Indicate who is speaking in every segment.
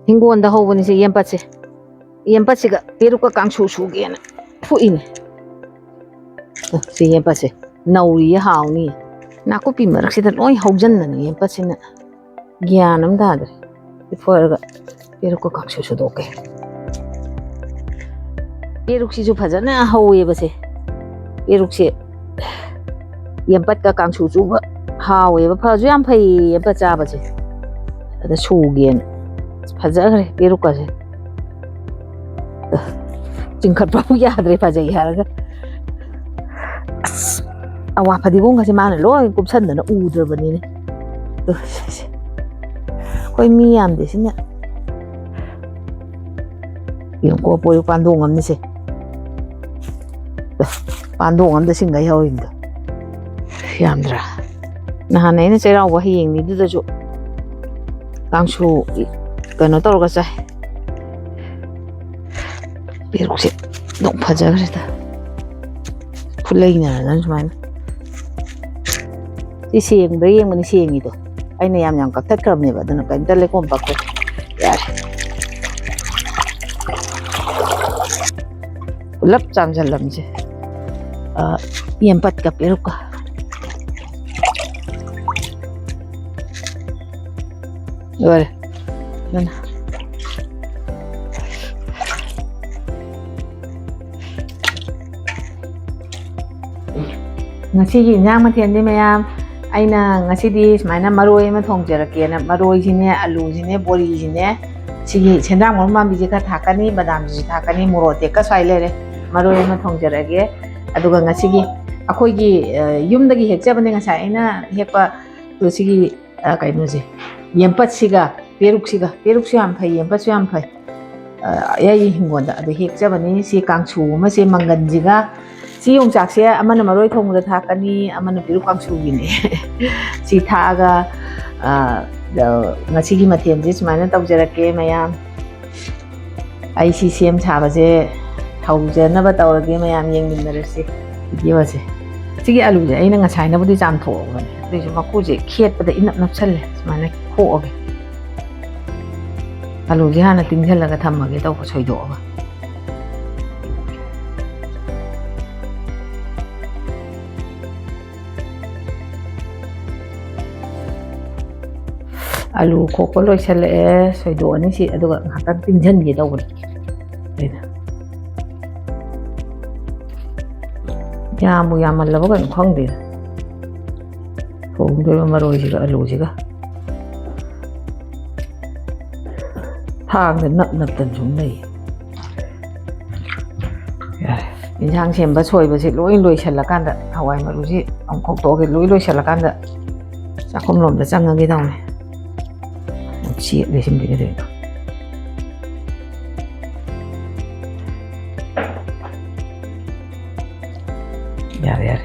Speaker 1: ꯍꯤꯡꯒꯣꯜꯗ ꯍꯧꯕꯅꯤꯁꯦ ꯌꯦꯟꯄꯠꯁꯦ ꯌꯦꯟꯄꯠꯁꯤꯒ ꯄꯦꯔꯨꯛꯀ ꯀꯥꯡꯁꯨ ꯁꯨꯒꯦꯅ ꯐꯨꯛꯏꯅꯦ ꯁꯤ ꯌꯦꯟꯄꯠꯁꯦ ꯅꯧꯔꯤꯌꯦ ꯍꯥꯎꯅꯤꯌꯦ ꯅꯥꯀꯨꯞꯄꯤ ꯃꯔꯛꯁꯤꯗ ꯂꯣꯏ ꯍꯧꯖꯤꯟꯗꯅ ꯌꯦꯟꯄꯠꯁꯤꯅ ꯒ꯭ꯌꯥꯟ ꯑꯃ ꯇꯥꯗ꯭ꯔꯦ ꯐꯣꯏꯔꯒ ꯄꯦꯔꯨꯛꯀ ꯀꯥꯡꯁꯨ ꯁꯨꯗꯣꯛꯀꯦ ꯄꯦꯔꯨꯛꯁꯤꯁꯨ ꯐꯖꯅ ꯍꯧꯋꯦꯕꯁꯦ ꯄꯦꯔꯨꯛꯁꯦ ꯌꯦꯟꯄꯠꯀ ꯀꯥꯡꯁꯨ ꯆꯨꯕ ꯍꯥꯎꯋꯦꯕ ꯐꯁꯨ ꯌꯥꯝ ꯐꯩ ꯌꯦꯟꯄꯠ ꯆꯥꯕꯁꯦ ꯑꯗ ꯁꯨꯒꯦꯅ ꯐꯖꯈ꯭ꯔꯦ ꯄꯦꯔꯨꯛꯀꯁꯦ ꯆꯤꯡꯈꯠꯄꯕꯨ ꯌꯥꯗ꯭ꯔꯦ ꯐꯖꯩ ꯍꯥꯏꯔꯒ ꯑꯁ ꯑꯋꯥ ꯐꯗꯤꯒꯣꯝꯒꯁꯦ ꯃꯥꯅ ꯂꯣꯏ ꯀꯨꯞꯁꯟꯗꯅ ꯎꯗ꯭ꯔꯕꯅꯤꯅꯦ ꯑꯩꯈꯣꯏ ꯃꯤ ꯌꯥꯝꯗꯦ ꯁꯤꯅ ꯌꯦꯡꯀꯣ ꯄꯥꯟꯗꯣꯡ ꯑꯃꯅꯤꯁꯦ ꯄꯥꯟꯗꯣꯡ ꯑꯝꯗ ꯁꯤꯡꯒꯩ ꯍꯧꯔꯤꯅꯤꯗꯣ ꯌꯥꯝꯗ꯭ꯔꯥ ꯅꯍꯥꯟ ꯑꯩꯅ ꯆꯩꯔꯥꯎꯕ ꯍꯌꯦꯡꯅꯤꯗꯨꯗꯁꯨ ꯀꯥꯡꯁꯨ ꯀꯩꯅꯣ ꯇꯧꯔꯒ ꯆꯥꯏ ꯄꯦꯔꯨꯛꯁꯦ ꯑꯗꯨꯝ ꯐꯖꯈ꯭ꯔꯦꯗ ꯈꯨꯠꯂꯩꯅꯔꯅ ꯁꯨꯃꯥꯏꯅ ꯁꯤ ꯁꯦꯡꯕ꯭ꯔꯥ ꯌꯦꯡꯕꯅꯤ ꯁꯦꯡꯉꯤꯗꯣ ꯑꯩꯅ ꯌꯥꯝ ꯀꯛꯊꯠꯈ꯭ꯔꯕꯅꯦꯕ ꯑꯗꯨꯅ ꯀꯔꯤꯝꯇ ꯂꯩꯈꯣꯝ ꯄꯛꯇ꯭ꯔꯦ ꯌꯥꯔꯦ ꯄꯨꯂꯞ ꯆꯥꯝꯁꯤꯜꯂꯝꯁꯦ ꯌꯦꯟꯄꯠꯀ ꯄꯦꯔꯨꯛꯀ ꯂꯣꯏꯔꯦ ꯑꯗꯨꯅ ꯉꯁꯤꯒꯤ ꯏꯟꯖꯥꯡ ꯃꯊꯦꯜꯗꯤ ꯃꯌꯥꯝ ꯑꯩꯅ ꯉꯁꯤꯗꯤ ꯁꯨꯃꯥꯏꯅ ꯃꯔꯣꯏ ꯑꯃ ꯊꯣꯡꯖꯔꯛꯀꯦꯅ ꯃꯔꯣꯏꯁꯤꯅꯦ ꯑꯂꯨꯁꯤꯅꯦ ꯕꯣꯔꯤꯁꯤꯅꯦ ꯁꯤꯒꯤ ꯁꯦꯟꯗ꯭ꯔꯥꯡ ꯃꯔꯨ ꯃꯥꯟꯕꯤꯁꯦ ꯈꯔ ꯊꯥꯛꯀꯅꯤ ꯕꯗꯥꯝꯁꯤꯁꯨ ꯊꯥꯛꯀꯅꯤ ꯃꯣꯔꯣꯛ ꯑꯇꯦꯛꯀ ꯁ꯭ꯋꯥꯏ ꯂꯩꯔꯦ ꯃꯔꯣꯏ ꯑꯃ ꯊꯣꯡꯖꯔꯒꯦ ꯑꯗꯨꯒ ꯉꯁꯤꯒꯤ ꯑꯩꯈꯣꯏꯒꯤ ꯌꯨꯝꯗꯒꯤ ꯍꯦꯛꯆꯕꯅꯦ ꯉꯁꯥꯏ ꯑꯩꯅ ꯍꯦꯛꯄ ꯁꯤꯒꯤ ꯀꯩꯅꯣꯁꯦ ꯌꯦꯟꯄꯠꯁꯤꯒ ꯄꯦꯔꯨꯛꯁꯨ ꯌꯥꯝ ꯐꯩ ꯌꯦꯟꯄꯠꯁꯨ ꯌꯥꯝ ꯐꯩ ꯑꯩꯒꯤ ꯍꯤꯡꯒꯣꯜꯗ ꯑꯗꯨ ꯍꯦꯛꯆꯕꯅꯤ ꯁꯤ ꯀꯥꯡꯁꯨ ꯑꯃꯁꯦ ꯃꯪꯒꯟꯁꯤꯒ ꯁꯤ ꯌꯣꯡꯆꯥꯛꯁꯦ ꯑꯃꯅ ꯃꯔꯣꯏ ꯊꯣꯡꯕꯗ ꯊꯥꯛꯀꯅꯤ ꯑꯃꯅ ꯄꯦꯔꯨꯛ ꯀꯥꯡꯁꯨꯒꯤꯅꯦ ꯁꯤ ꯊꯥꯛꯑꯒ ꯉꯁꯤꯒꯤ ꯃꯊꯦꯜꯁꯦ ꯁꯨꯃꯥꯏꯅ ꯇꯧꯖꯔꯛꯀꯦ ꯃꯌꯥꯝ ꯑꯩ ꯁꯤ ꯁꯦꯝ ꯁꯥꯕꯁꯦ ꯍꯧꯖꯅꯕ ꯇꯧꯔꯒꯦ ꯃꯌꯥꯝ ꯌꯦꯡꯃꯤꯟꯅꯔꯁꯤ ꯚꯤꯗꯤꯑꯣꯁꯦ ꯁꯤꯒꯤ ꯑꯂꯨꯁꯦ ꯑꯩꯅ ꯉꯁꯥꯏꯅꯕꯨꯗꯤ ꯆꯥꯝꯊꯣꯛꯑꯕꯅꯦ ꯑꯗꯨꯏꯁꯨ ꯃꯀꯨꯁꯦ ꯈꯦꯠꯄꯗ ꯏꯅꯞ ꯅꯞꯁꯜꯂꯦ ꯁꯨꯃꯥꯏꯅ ꯈꯣꯛꯑꯒꯦ ꯑꯂꯨꯁꯦ ꯍꯥꯟꯅ ꯇꯤꯡꯁꯤꯜꯂꯒ ꯊꯝꯃꯒꯦ ꯇꯧꯕ ꯁꯣꯏꯗꯣꯛꯑꯒ ꯑꯂꯨ ꯈꯣꯛꯄ ꯂꯣꯏꯁꯤꯜꯂꯛꯑꯦ ꯁꯣꯏꯗꯣꯛꯑꯅꯤ ꯁꯤ ꯑꯗꯨꯒ ꯉꯥꯏꯍꯥꯛꯇꯪ ꯇꯤꯡꯁꯤꯟꯒꯦ ꯇꯧꯕꯅꯤ ꯑꯩꯅ ꯌꯥꯝꯕꯨ ꯌꯥꯝꯃꯜꯂꯕ ꯀꯩꯅꯣ ꯈꯪꯗꯦꯗ ꯊꯣꯡꯗꯣꯏꯕ ꯃꯔꯣꯏꯁꯤꯒ ꯑꯂꯨꯁꯤꯒ ꯊꯥꯡꯗ ꯅꯞ ꯅꯞꯇꯅ ꯁꯨꯝ ꯂꯩ ꯌꯥꯔꯦ ꯌꯦꯟꯁꯥꯡ ꯁꯦꯝꯕ ꯁꯣꯏꯕꯁꯦ ꯂꯣꯏ ꯂꯣꯏꯁꯤꯜꯂꯀꯥꯟꯗ ꯍꯋꯥꯏ ꯃꯔꯨꯁꯤ ꯑꯃꯨꯛ ꯈꯣꯛꯇꯣꯛꯑꯒꯦ ꯂꯣꯏ ꯂꯣꯏꯁꯤꯜꯂꯀꯥꯟꯗ ꯆꯥꯛꯈꯨꯝꯂꯣꯝꯗ ꯆꯪꯉꯒꯦ ꯇꯧꯅꯤ ꯆꯦꯠꯂꯦ ꯁꯤꯃꯗꯤ ꯀꯩꯗꯧꯅꯣ ꯌꯥꯔꯦ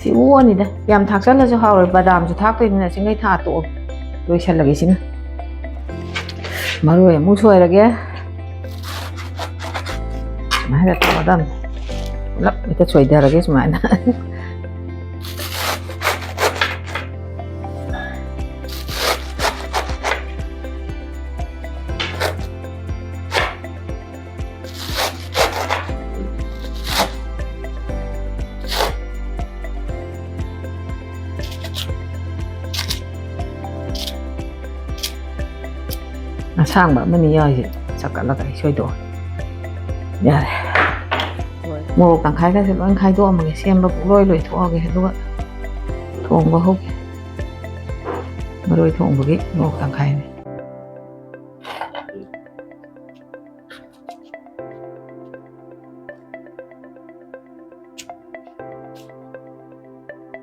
Speaker 1: ꯁꯤ ꯑꯣꯛꯑꯅꯤꯗ ꯌꯥꯝ ꯊꯥꯛꯆꯜꯂꯁꯨ ꯍꯥꯎꯔꯣꯏ ꯕꯗꯥꯝꯁꯨ ꯊꯥꯛꯇꯣꯏꯅꯤꯅ ꯁꯤꯡꯒꯩ ꯊꯥ ꯇꯣꯛꯑꯒꯦ ꯂꯣꯏꯁꯤꯜꯂꯒꯦ ꯁꯤꯅ ꯃꯔꯣꯏ ꯑꯃꯨꯛ ꯁꯣꯏꯔꯒꯦ ꯁꯨꯃꯥꯏꯅ ꯇꯧꯒꯗꯕꯅꯤ ꯄꯨꯂꯞ ꯍꯦꯛꯇ ꯁꯣꯏꯊꯔꯒꯦ ꯁꯨꯃꯥꯏꯅ ꯑꯁꯥꯡꯕ ꯑꯃꯅꯤ ꯌꯥꯎꯔꯤꯁꯦ ꯆꯛꯀꯠꯂꯒ ꯑꯩ ꯁꯣꯏꯗꯣꯛꯑꯦ ꯌꯥꯔꯦ ꯃꯣꯔꯣꯛ ꯇꯪꯈꯥꯏꯒꯁꯦ ꯂꯣꯏ ꯈꯥꯏꯗꯣꯛꯑꯝꯃꯒꯦ ꯁꯦꯝꯕ ꯄꯨꯡꯂꯣꯏ ꯂꯣꯏꯊꯣꯛꯑꯒꯦ ꯑꯗꯨꯒ ꯊꯣꯡꯕ ꯍꯧꯒꯦ ꯃꯔꯣꯏ ꯊꯣꯡꯕꯒꯤ ꯃꯣꯔꯣꯛ ꯇꯪꯈꯥꯏꯅꯤ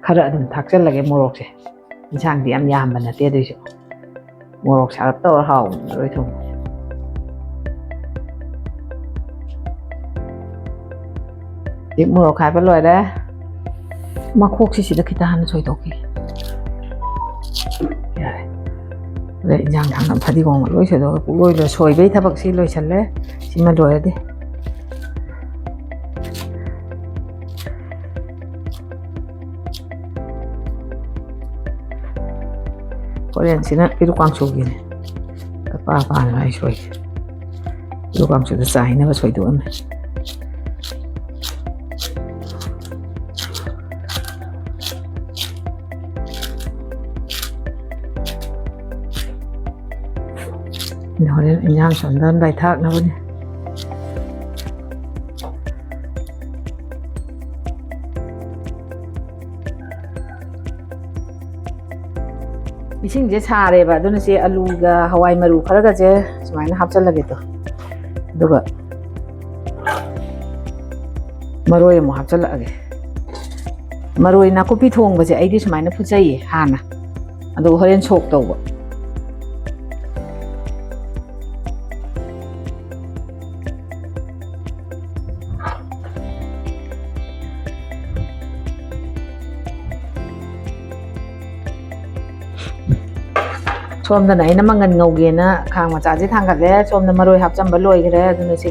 Speaker 1: ꯈꯔ ꯑꯗꯨꯝ ꯊꯥꯛꯆꯜꯂꯒꯦ ꯃꯣꯔꯣꯛꯁꯦ ꯏꯟꯁꯥꯡꯗꯤ ꯌꯥꯝ ꯌꯥꯝꯕ ꯅꯠꯇꯦ ꯑꯗꯨꯏꯁꯨ ꯃꯣꯔꯣꯛ ꯁꯥꯔꯞ ꯇꯧꯔ ꯍꯥꯎꯕꯅꯤ ꯃꯔꯣꯏ ꯊꯣꯡꯕ ꯍꯧꯖꯤꯛ ꯃꯣꯔꯣꯛ ꯈꯥꯏꯕ ꯂꯣꯏꯔꯦ ꯃꯈꯣꯛꯁꯤ ꯁꯤꯗ ꯈꯤꯇ ꯍꯥꯟꯅ ꯁꯣꯏꯗꯣꯛꯈꯤꯒꯦ ꯌꯥꯔꯦ ꯑꯗꯩ ꯏꯟꯖꯥꯡ ꯊꯥꯡꯅ ꯐꯗꯤꯒꯣꯝꯒ ꯂꯣꯏ ꯁꯣꯏꯗꯣꯛꯑꯒ ꯄꯨꯡꯂꯣꯏ ꯁꯣꯏꯕꯒꯤ ꯊꯕꯛꯁꯤ ꯂꯣꯏꯁꯜꯂꯦ ꯁꯤꯃ ꯂꯣꯏꯔꯗꯤ ꯍꯣꯔꯦꯟꯁꯤꯅ ꯄꯦꯔꯨꯛ ꯀꯥꯡꯁꯨꯒꯤꯅꯤ ꯄꯥꯅ ꯑꯩ ꯁꯣꯏꯒꯦ ꯄꯦꯔꯨꯛ ꯀꯥꯡꯁꯨꯗ ꯆꯥꯏꯅꯕ ꯁꯣꯏꯗꯣꯛꯑꯝꯃꯦ ꯍꯣꯔꯦꯟ ꯏꯟꯖꯥꯡ ꯁꯣꯟꯗꯔꯝꯗꯥꯏ ꯊꯥꯛꯅꯕꯅꯤ 이싱제 사래봐 너는 제 알루가 하와이 마루 가라가제 수마이나 합잘라게도 누가 마루에 뭐 합잘라게 마루에 나코피 통거제 아이디 수마이나 푸자이 하나 아도 허렌 속도 ꯁꯣꯝꯗꯅ ꯑꯩꯅ ꯃꯪꯒꯟ ꯉꯧꯒꯦꯅ ꯈꯥꯡ ꯃꯆꯥꯁꯦ ꯊꯥꯡꯒꯠꯂꯦ ꯁꯣꯝꯗ ꯃꯔꯣꯏ ꯍꯥꯞꯆꯟꯕ ꯂꯣꯏꯈ꯭ꯔꯦ ꯑꯗꯨꯅ ꯁꯤ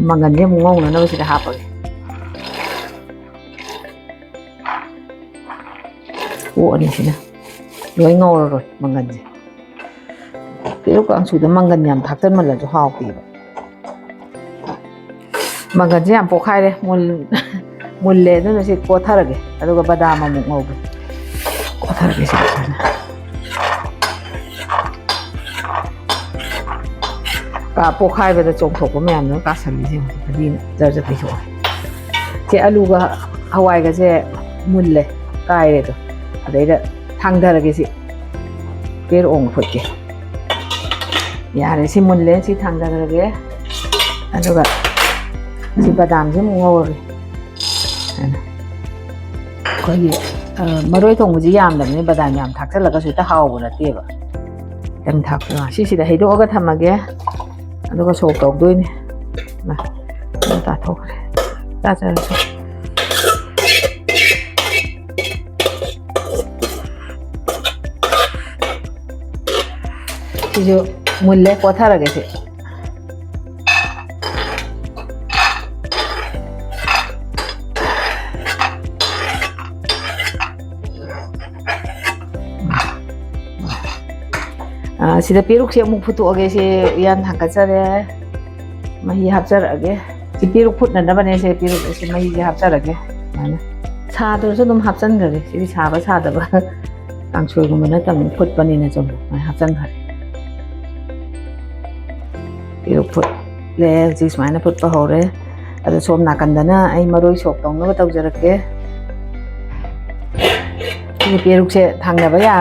Speaker 1: ꯃꯪꯒꯟꯁꯦ ꯑꯃꯨꯛ ꯉꯧꯅꯅꯕ ꯁꯤꯗ ꯍꯥꯞꯄꯒꯦ ꯑꯣꯛꯑꯅꯤ ꯁꯤꯅ ꯂꯣꯏ ꯉꯧꯔꯔꯣꯏ ꯃꯪꯒꯟꯁꯦ ꯄꯦꯔꯨꯛ ꯀꯥꯡꯁꯨꯗ ꯃꯪꯒꯟ ꯌꯥꯝ ꯊꯥꯛꯆꯟꯃꯜꯂꯁꯨ ꯍꯥꯎꯇꯦꯕ ꯃꯪꯒꯟꯁꯦ ꯌꯥꯝ ꯄꯣꯛꯈꯥꯏꯔꯦ ꯃꯨꯜꯂꯦ ꯑꯗꯨꯅ ꯁꯤ ꯀꯣꯊꯔꯒꯦ ꯑꯗꯨꯒ ꯕꯗꯥꯝ ꯑꯃꯨꯛ ꯉꯧꯒꯦ ꯀꯣꯊꯔꯒꯦ ꯁꯤ ꯄꯣꯛꯈꯥꯏꯕꯗ ꯆꯣꯡꯊꯣꯛꯄ ꯃꯌꯥꯝꯗꯨ ꯀꯥꯁꯜꯂꯤꯁꯦ ꯐꯗꯤꯅ ꯖꯔ ꯖꯔ ꯇꯩꯊꯣꯛꯑꯦ ꯁꯤ ꯑꯂꯨꯒ ꯍꯋꯥꯏꯒꯁꯦ ꯃꯨꯜꯂꯦ ꯀꯥꯏꯔꯦꯗꯣ ꯑꯗꯩꯗ ꯊꯥꯡꯊꯔꯒꯦ ꯁꯤ ꯄꯦꯔꯨꯛ ꯐꯨꯠꯀꯦ ꯌꯥꯔꯦ ꯁꯤ ꯃꯨꯜꯂꯦ ꯁꯤ ꯊꯥꯡꯊꯔꯒꯦ ꯑꯗꯨꯒ ꯁꯤ ꯕꯗꯥꯝꯁꯦ ꯑꯃꯨꯛ ꯉꯧꯔꯒꯦ ꯑꯩꯈꯣꯏꯒꯤ ꯃꯔꯣꯏ ꯊꯣꯡꯕꯁꯤ ꯌꯥꯝꯗꯕꯅꯤ ꯕꯗꯥꯝ ꯌꯥꯝ ꯊꯥꯛꯆꯜꯂꯒꯁꯨ ꯍꯦꯛꯇ ꯍꯥꯎꯕ ꯅꯠꯇꯦꯕ ꯈꯤꯇꯪ ꯊꯥꯛꯄ ꯁꯤꯁꯤꯗ ꯍꯩꯗꯣꯛꯑꯒ ꯊꯝꯃꯒꯦ ꯑꯗꯨꯒ ꯁꯣꯛ ꯇꯧꯗꯣꯏꯅꯦ ꯇꯥꯊꯣꯛꯈ꯭ꯔꯦ ꯇꯥꯖꯔꯁꯨ ꯁꯤꯁꯨ ꯃꯨꯜꯂꯦ ꯀꯣꯊꯔꯒꯦ ꯁꯤ sida piruk siya mong putuage si yan hangkatsare mahi hapsarage si piruk put na naman si piruk si mahi hapsarage ano sa to so dum hapsan gare si sa da ba ang choy ko mana tam put pa ni na so mai hapsan gare piruk put le si smai na put pa hore ado som na kandana ai maroi sok tong na taw jarake si piruk se thang na ba ya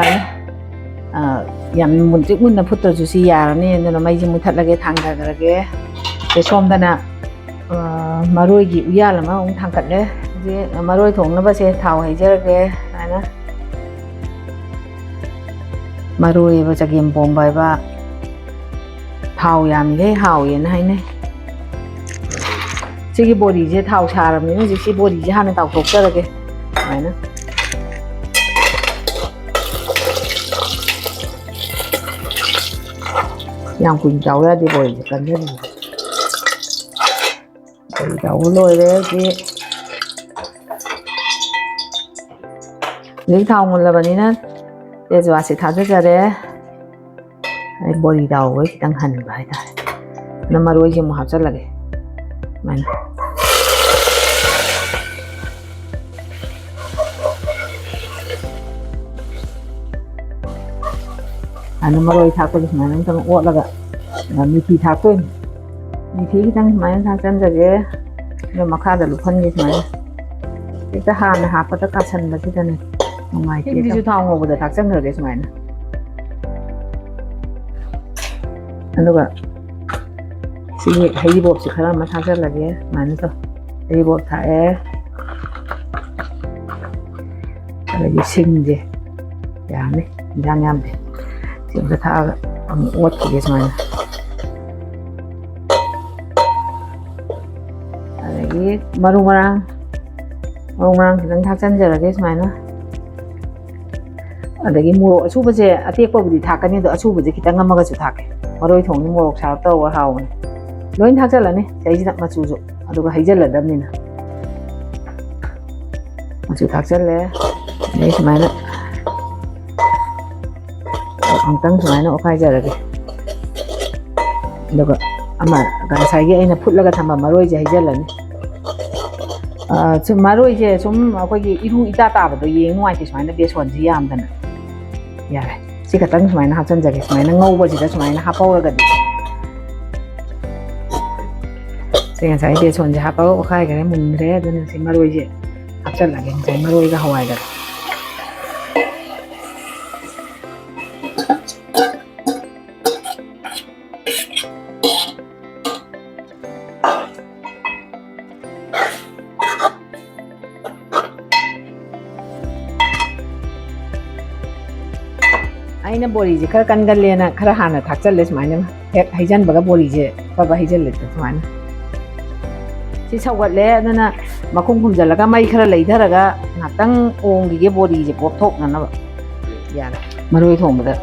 Speaker 1: ꯌꯥꯝ ꯃꯨꯟꯇ꯭ꯔꯤꯛ ꯃꯨꯟꯅ ꯐꯨꯠꯇ꯭ꯔꯁꯨ ꯁꯤ ꯌꯥꯔꯅꯤ ꯑꯗꯨꯅ ꯃꯩꯁꯤ ꯃꯨꯊꯠꯂꯒꯦ ꯊꯥꯡꯊꯈ꯭ꯔꯒꯦ ꯁꯣꯝꯗꯅ ꯃꯔꯣꯏꯒꯤ ꯎꯌꯥꯜ ꯑꯃ ꯑꯃꯨꯛ ꯊꯥꯡꯀꯠꯂꯦ ꯍꯧꯖꯤꯛ ꯃꯔꯣꯏ ꯊꯣꯡꯅꯕꯁꯦ ꯊꯥꯎ ꯍꯩꯖꯔꯒꯦ ꯁꯨꯃꯥꯏꯅ ꯃꯔꯣꯏ ꯍꯥꯏꯕ ꯆꯒꯦꯝ ꯄꯣꯝꯕ ꯍꯥꯏꯕ ꯊꯥꯎ ꯌꯥꯝꯃꯤꯈꯩ ꯍꯥꯎꯋꯦꯅ ꯍꯥꯏꯅꯩ ꯁꯤꯒꯤ ꯕꯣꯔꯤꯁꯦ ꯊꯥꯎ ꯁꯥꯔꯕꯅꯤꯅ ꯍꯧꯖꯤꯛ ꯁꯤ ꯕꯣꯔꯤꯁꯦ ꯍꯥꯟꯅ ꯇꯥꯎꯊꯣꯛꯆꯔꯒꯦ ꯁꯨꯃꯥꯏꯅ yang kuing tahu ya di boy kan dia boy tahu loh ini jadi tahu mula bani na dia jual si tahu jadi boy tahu kita nghan bahaya nama roy je mau hafal lagi mana ano maroy thakko dis mana tang ot laga mithi thakko mithi kitang mana thaksan jage no makha da luphan dis mana eta han ha pa ta kasan ba sita ne ngai ti ju thang ngo da thaksan gre dis mana anuga si hei bob si khara ma thaksan lage mana to hei bob tha e lagi sing je ya ne jangan de Siyempre taga ang uwat ko guys man. Lagi marung-marang kitang thaksan jara guys man. Lagi murok asuba je atek pa budi thakan ni do asuba je kitang ngamaga su thake. Maroi thong ni murok sa taw wa hawn. Loin thaksan ni sai ji ma chu ju aduga haijal la dam ni na. Machu thaksan le guys man. ꯑꯃꯨꯛꯇꯪ ꯁꯨꯃꯥꯏꯅ ꯑꯣꯠꯈꯥꯏꯖꯔꯒꯦ ꯑꯗꯨꯒ ꯉꯁꯥꯏꯒꯤ ꯑꯩꯅ ꯐꯨꯠꯂꯒ ꯊꯝꯕ ꯃꯔꯣꯏꯁꯦ ꯍꯩꯖꯤꯜꯂꯅꯤ ꯃꯔꯣꯏꯁꯦ ꯁꯨꯝ ꯑꯩꯈꯣꯏꯒꯤ ꯏꯔꯨ ꯏꯇꯥ ꯇꯥꯕꯗꯣ ꯌꯦꯡ ꯅꯨꯡꯉꯥꯏꯇꯦ ꯁꯨꯃꯥꯏꯅ ꯕꯦꯁꯣꯟꯁꯤ ꯌꯥꯝꯗꯅ ꯌꯥꯔꯦ ꯁꯤ ꯈꯛꯇꯪ ꯁꯨꯃꯥꯏꯅ ꯍꯥꯞꯆꯤꯟꯖꯒꯦ ꯁꯨꯃꯥꯏꯅ ꯉꯧꯕꯁꯤꯗ ꯁꯨꯃꯥꯏꯅ ꯍꯥꯞꯍꯧꯔꯒꯗꯤ ꯁꯤ ꯉꯁꯥꯏ ꯕꯦꯁꯣꯟꯁꯦ ꯍꯥꯞꯄꯒ ꯑꯣꯠꯈꯥꯏꯈ꯭ꯔꯦ ꯃꯨꯟꯈ꯭ꯔꯦ ꯑꯗꯨꯅ ꯁꯤ ꯃꯔꯣꯏꯁꯦ ꯍꯥꯞꯆꯤꯜꯂꯒꯦ ꯉꯁꯥꯏ ꯃꯔꯣꯏꯒ ꯍꯋꯥꯏꯒ ꯑꯩꯅ ꯕꯣꯔꯤꯁꯦ ꯈꯔ ꯀꯟꯒꯜꯂꯦꯅ ꯈꯔ ꯍꯥꯟꯅ ꯊꯥꯛꯆꯜꯂꯦ ꯁꯨꯃꯥꯏꯅ ꯍꯦꯛ ꯍꯩꯖꯤꯟꯕꯒ ꯕꯣꯔꯤꯁꯦ ꯑꯐꯕ ꯍꯩꯖꯤꯜꯂꯦ ꯁꯨꯃꯥꯏꯅ ꯁꯤ ꯁꯧꯒꯠꯂꯦ ꯑꯗꯨꯅ ꯃꯈꯨꯝ ꯈꯨꯝꯖꯤꯜꯂꯒ ꯃꯩ ꯈꯔ ꯂꯩꯊꯔꯒ ꯉꯥꯛꯇꯪ ꯑꯣꯡꯈꯤꯒꯦ ꯕꯣꯔꯤꯁꯦ ꯄꯣꯞꯊꯣꯛꯅꯅꯕ ꯌꯥꯔꯦ ꯃꯔꯣꯏ ꯊꯣꯡꯕꯗ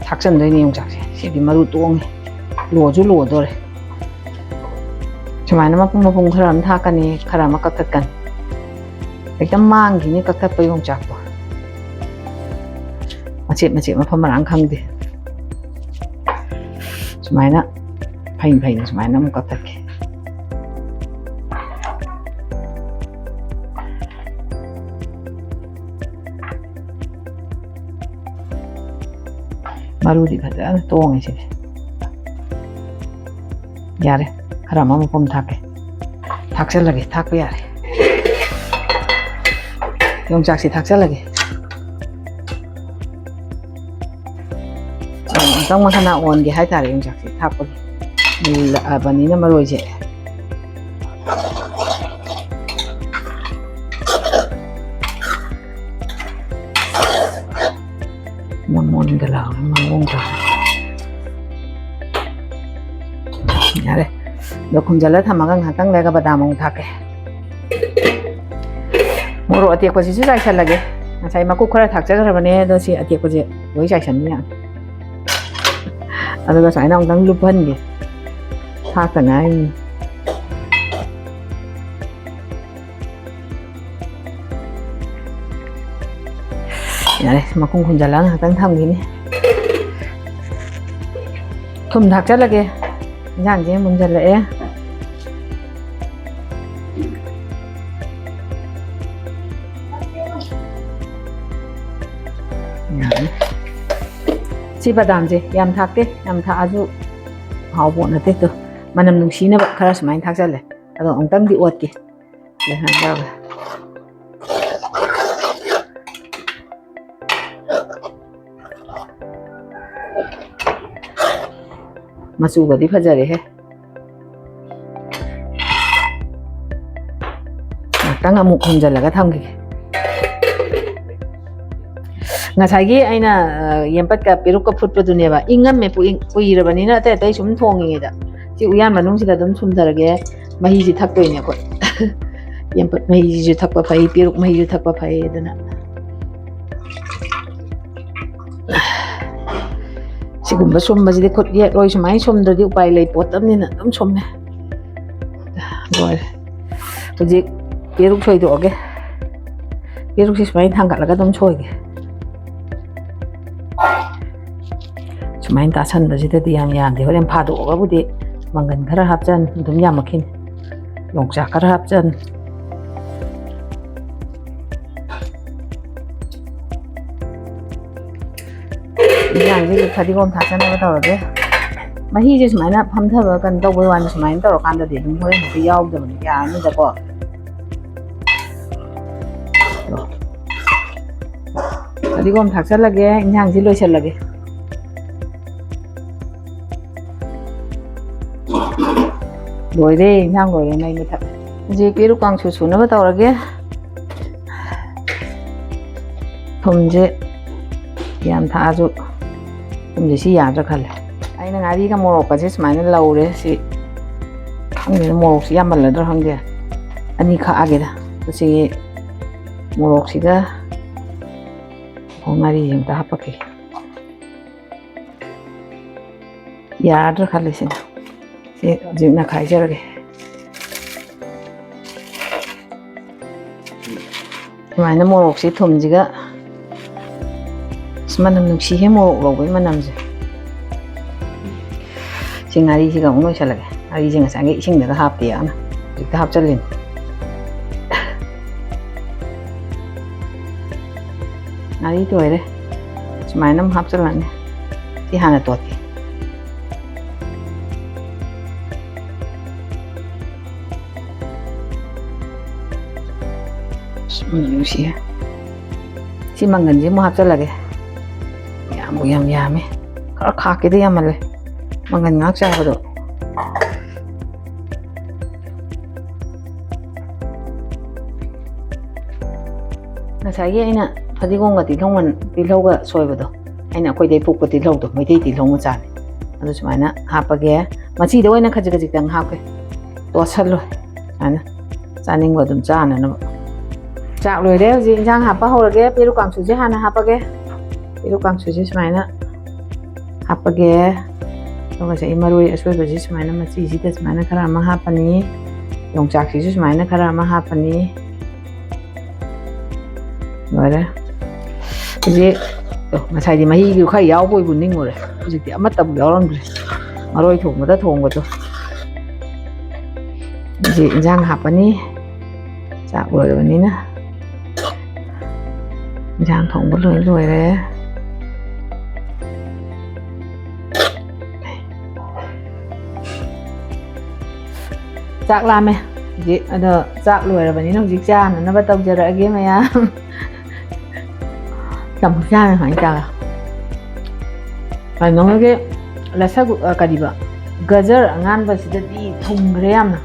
Speaker 1: ꯊꯥꯛꯆꯟꯗꯣꯏꯅꯦ ꯌꯣꯡꯆꯥꯛꯁꯦ ꯁꯤꯗꯤ ꯃꯔꯨ ꯇꯣꯡꯉꯦ ꯂꯣꯁꯨ ꯂꯣꯗꯣꯔꯦ ꯁꯨꯃꯥꯏꯅ ꯃꯄꯨꯝ ꯈꯔ ꯑꯃ ꯊꯥꯛꯀꯅꯤ ꯈꯔ ꯑꯃ ꯀꯛꯊꯠꯀꯅꯤ ꯍꯦꯛꯇ ꯃꯥꯡꯈꯤꯅꯤ ꯀꯛꯊꯠꯄ ꯌꯣꯡꯆꯥꯛꯇꯣ ꯃꯆꯦꯠ ꯃꯆꯦꯠ ꯃꯐꯝ ꯃꯔꯥꯡ ꯈꯪꯗꯦ ꯁꯨꯃꯥꯏꯅ ꯐꯩꯅ ꯁꯨꯃꯥꯏꯅ ꯑꯃꯨꯛ ꯀꯛꯊꯠꯀꯦ ꯃꯔꯨꯗꯤ ꯐꯖꯅ ꯇꯣꯡꯉꯦ ꯁꯤꯗꯤ ꯌꯥꯔꯦ ꯈꯔ ꯑꯃ ꯃꯄꯨꯝ ꯊꯥꯛꯀꯦ ꯊꯥꯛꯆꯜꯂꯒꯦ ꯊꯥꯛꯄ ꯌꯥꯔꯦ ꯌꯣꯡꯆꯥꯛꯁꯤ ꯊꯥꯛꯆꯜꯂꯒꯦ ꯑꯃꯨꯛꯇꯪ ꯃꯈꯅꯥ ꯑꯣꯟꯒꯦ ꯍꯥꯏꯇꯥꯔꯦ ꯌꯣꯡꯆꯥꯛꯁꯤ ꯊꯥꯛꯄꯒꯤ ꯃꯨꯜꯂꯛꯑꯕꯅꯤꯅ ꯃꯔꯣꯏꯁꯦ ꯃꯨꯟꯒ ꯂꯥꯎꯔꯦ ꯃꯑꯣꯡ ꯌꯥꯔꯦ ꯑꯗꯣ ꯈꯨꯝꯖꯤꯜꯂ ꯊꯝꯃꯒ ꯉꯥꯏꯍꯥꯛꯇꯪ ꯂꯩꯔꯒ ꯕꯗꯥꯝ ꯑꯃꯨꯛ ꯊꯥꯛꯀꯦ ꯃꯣꯔꯣꯛ ꯑꯇꯦꯛꯄꯁꯤꯁꯨ ꯆꯥꯏꯁꯜꯂꯒꯦ ꯉꯁꯥꯏ ꯃꯀꯨꯞ ꯈꯔ ꯊꯥꯛꯆꯈ꯭ꯔꯕꯅꯦ ꯑꯗꯣ ꯁꯤ ꯑꯇꯦꯛꯄꯁꯦ ꯂꯣꯏ ꯆꯥꯏꯁꯟꯕ ꯌꯥꯅꯤ ꯑꯗꯨꯒ ꯁꯨꯃꯥꯏꯅ ꯑꯃꯨꯛꯇꯪ ꯂꯨꯞꯍꯟꯒꯦ ꯊꯥꯛꯇ ꯉꯥꯏꯔꯤ ꯌꯥꯔꯦ ꯃꯈꯨꯝ ꯈꯨꯝꯖꯤꯜꯂꯒ ꯉꯥꯏꯍꯥꯛꯇꯪ ꯊꯝꯈꯤꯅꯤ ꯊꯨꯝ ꯊꯥꯛꯆꯜꯂꯒꯦ ꯏꯟꯖꯥꯡꯁꯦ ꯃꯨꯟꯖꯜꯂꯛꯑꯦ ꯁꯤ ꯕꯗꯥꯝꯁꯦ ꯌꯥꯝ ꯊꯥꯛꯇꯦ ꯌꯥꯝ ꯊꯥꯛꯑꯁꯨ ꯍꯥꯎꯕ ꯅꯠꯇꯦ ꯇꯣ ꯃꯅꯝ ꯅꯨꯡꯁꯤꯅꯕ ꯈꯔ ꯁꯨꯃꯥꯏꯅ ꯊꯥꯛꯆꯜꯂꯦ ꯑꯗꯣ ꯑꯃꯨꯛꯇꯪꯗꯤ ꯑꯣꯠꯀꯦ ꯃꯆꯨꯒꯗꯤ ꯐꯖꯔꯦꯍꯦ ꯉꯥꯛꯇꯪ ꯑꯃꯨꯛ ꯈꯨꯝꯖꯤꯜꯂꯒ ꯊꯝꯈꯤꯒꯦ ꯉꯁꯥꯏꯒꯤ ꯑꯩꯅ ꯌꯦꯝꯄꯠꯀ ꯄꯦꯔꯨꯛꯀ ꯐꯨꯠꯄꯗꯨꯅꯦꯕ ꯏꯪꯉꯝꯃꯦ ꯀꯨꯏꯔꯕꯅꯤꯅ ꯑꯇꯩ ꯑꯇꯩ ꯁꯨꯝ ꯊꯣꯡꯉꯤꯉꯩꯗ ꯁꯤ ꯎꯌꯥꯟ ꯃꯅꯨꯡꯁꯤꯗ ꯑꯗꯨꯝ ꯁꯨꯝꯊꯔꯒꯦ ꯃꯍꯤꯁꯤ ꯊꯛꯇꯣꯏꯅꯦ ꯑꯩꯈꯣꯏ ꯌꯦꯝꯄꯠ ꯃꯍꯤꯁꯤꯁꯨ ꯊꯛꯄ ꯐꯩ ꯄꯦꯔꯨꯛ ꯃꯍꯤꯁꯨ ꯊꯛꯄ ꯐꯩ ꯑꯗꯨꯅ ꯁꯤꯒꯨꯝꯕ ꯁꯨꯝꯕꯁꯤꯗꯤ ꯈꯨꯠ ꯌꯦꯛꯂꯣꯏ ꯁꯨꯃꯥꯏꯅ ꯁꯨꯝꯗ꯭ꯔꯗꯤ ꯎꯄꯥꯏ ꯂꯩ ꯄꯣꯠꯇꯕꯅꯤꯅ ꯑꯗꯨꯝ ꯁꯨꯝꯃꯦ ꯂꯣꯏꯔꯦ ꯍꯧꯖꯤꯛ ꯄꯦꯔꯨꯛ ꯁꯣꯏꯗꯣꯛꯑꯒꯦ ꯄꯦꯔꯨꯛꯁꯤ ꯁꯨꯃꯥꯏꯅ ꯊꯥꯡꯒꯠꯂꯒ ꯑꯗꯨꯝ ꯁꯣꯏꯒꯦ ꯁꯨꯃꯥꯏꯅ ꯇꯥꯁꯟꯕꯁꯤꯗꯗꯤ ꯌꯥꯝ ꯌꯥꯝꯗꯦ ꯍꯣꯔꯦꯟ ꯐꯥꯗꯣꯛꯑꯒꯕꯨꯗꯤ ꯃꯪꯒꯟ ꯈꯔ ꯍꯥꯞꯆꯟ ꯑꯗꯨꯝ ꯌꯥꯝꯃꯛꯈꯤꯅꯤ ꯌꯣꯡꯆꯥꯛ ꯈꯔ ꯍꯥꯞꯆꯟ ꯏꯟꯖꯥꯡꯁꯤꯁꯨ ꯐꯗꯤꯒꯣꯝ ꯊꯥꯛꯆꯅꯕ ꯇꯧꯔꯒꯦ ꯃꯍꯤꯁꯦ ꯁꯨꯃꯥꯏꯅ ꯐꯝꯊꯕ ꯀꯩꯅꯣ ꯇꯧꯕ ꯋꯥꯅꯤ ꯁꯨꯃꯥꯏꯅ ꯇꯧꯔꯀꯥꯟꯗꯗꯤ ꯑꯗꯨꯝ ꯍꯣꯔꯦꯟ ꯍꯦꯛꯇ ꯌꯥꯎꯗꯕꯅꯤ ꯌꯥꯔꯅꯤꯗꯀꯣ ꯐꯗꯤꯒꯣꯝ ꯊꯥꯛꯆꯜꯂꯒꯦ ꯏꯟꯖꯥꯡꯁꯤ ꯂꯣꯏꯁꯜꯂꯒꯦ ꯂꯣꯏꯔꯦ ꯏꯟꯖꯥꯡ ꯂꯣꯏꯔꯦ ꯃꯩ ꯃꯨꯊꯠ ꯍꯧꯖꯤꯛ ꯄꯦꯔꯨꯛ ꯀꯥꯡꯁꯨ ꯁꯨꯅꯕ ꯇꯧꯔꯒꯦ ꯊꯨꯝꯁꯦ ꯌꯥꯝ ꯊꯥꯛꯑꯁꯨ ꯊꯨꯝꯁꯦ ꯁꯤ ꯌꯥꯗ꯭ꯔꯥ ꯈꯜꯂꯦ ꯑꯩꯅ ꯉꯥꯔꯤꯒ ꯃꯣꯔꯣꯛꯀꯁꯦ ꯁꯨꯃꯥꯏꯅ ꯂꯧꯔꯦ ꯁꯤ ꯈꯪꯗꯦ ꯃꯣꯔꯣꯛꯁꯤ ꯌꯥꯝꯃꯜꯂꯗ꯭ꯔꯥ ꯈꯪꯗꯦ ꯑꯅꯤ ꯈꯥꯛꯑꯒꯦꯗ ꯁꯤꯒꯤ ꯃꯣꯔꯣꯛꯁꯤꯒ ꯉꯥꯔꯤꯁꯤ ꯑꯝꯇ ꯍꯥꯞꯄꯛꯈꯤ ꯌꯥꯗ꯭ꯔꯥ ꯈꯜꯂꯦ ꯁꯤꯅ ꯁꯤ ꯍꯧꯖꯤꯛ ꯅꯈꯥꯏꯖꯔꯒꯦ ꯁꯨꯃꯥꯏꯅ ꯃꯣꯔꯣꯛꯁꯤ ꯊꯨꯝꯁꯤꯒ manam nungsi he morok logoi manamje singari siga unoi salage ari jinga sange ising daga hapti ana jikta hap chalin ari to ere smainam hap chalane ti hana toti nungsi si mangan je mo hap chalage yam yame khar kha ke de yamale mangan ngak cha bado nasagi aina phadigon ga tilhong ga soibado aina koi dei pukko tilhong do mai dei tilhong cha ne adu sumaina hapage machi do aina khaji khaji tang hapke to sallo ana chaning go dum cha na na chak loi de ji jang hapa horage peru kang su je hana hapage peru kang su je sumaina hapage तो से इमरोई असोय बजे सुमाइना मची जी त सुमाइना खरा मा हापनी योंगचाक सी सुमाइना खरा मा हापनी नोरे जे तो मसाई दि मही गु खै याव बोय बुनिंग मोरे हुजिति अमा तब यावरन ब्रे मरोई थोंगदा थोंगदो जे इंजांग हापनी चाक लोयबनी ना इंजांग थोंगबो लोय रे chak lame ji ada chak loi ra bani no ji cha na ba tau jara ge ma ya tam cha na hai cha ai no ge la sa gu ka di ba gajar angan ba sida di thum gre am na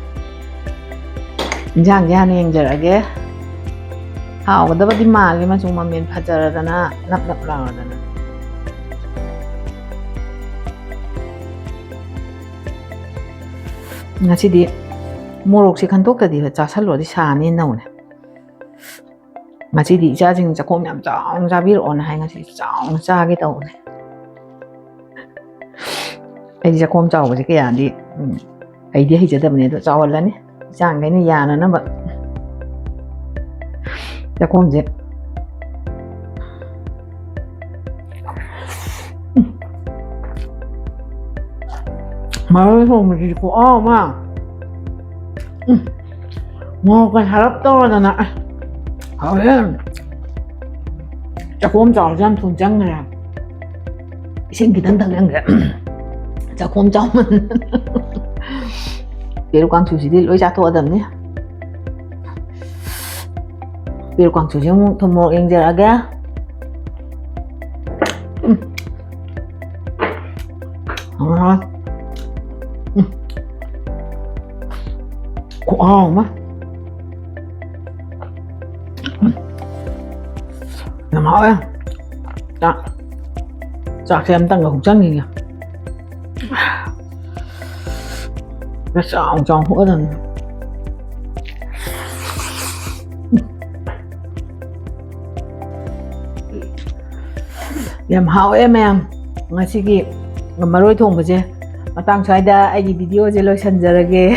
Speaker 1: jang ya ne jara ge ha ga da ba di ma le ma chung ma men pha jara da na nap nap la da na ngasi di morok si khantok ta di cha salo di sa ni no ne machi di cha jing cha khom yam chang ja bir on hai nga si chang cha ge to ne ai di cha khom chaw ba ji ke ya di ai di hi ja da ne to chaw la ni chang ge ni ya na na ba cha khom je ma ho ma ji ko a ma mau cái harap to là nè hảo lên chắc hôm cháu dám thùng trắng này xin cái tân tân kìa chắc hôm cháu mình biết quang chủ gì đi lối ra thua đầm nhé biết quang chủ không thùng một anh giờ ra rồi wow mà nằm hỏi chạc xem tăng ở chân gì nhỉ nó sợ trong hũ rồi làm hỏi em ngay khi kịp mà đôi thùng phải chứ mà tăng xoay đa ai video chơi lôi sân giờ ra ghê